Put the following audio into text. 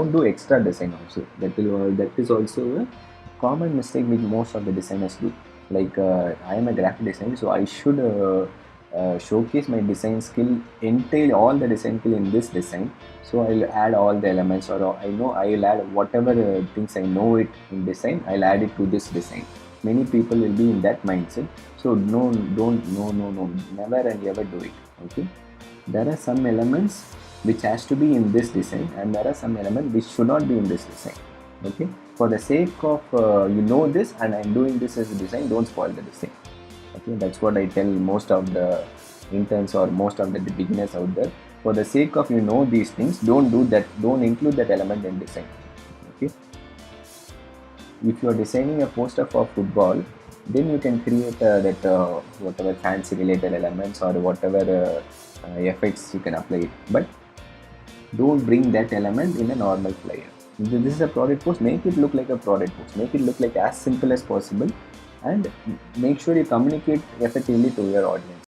don't do extra design also. That is also a common mistake which most of the designers do. Like I am a graphic designer, so I should showcase my design skill, entail all the design skill in this design. So I'll add all the elements, or I know I'll add whatever things I know it in design, I'll add it to this design. Many people will be in that mindset. So no, don't, no, never and ever do it. Okay, there are some elements which has to be in this design, and there are some elements which should not be in this design. Okay, for the sake of this, and I'm doing this as a design, don't spoil the design. Okay, that's what I tell most of the interns or most of the beginners out there. For the sake of these things, don't do that, don't include that element in design. Okay, if you are designing a poster for football, then you can create that whatever fancy related elements or whatever effects you can apply it, but don't bring that element in a normal flyer. This is a product post, make it look like a product post, make it look like as simple as possible, and make sure you communicate effectively to your audience.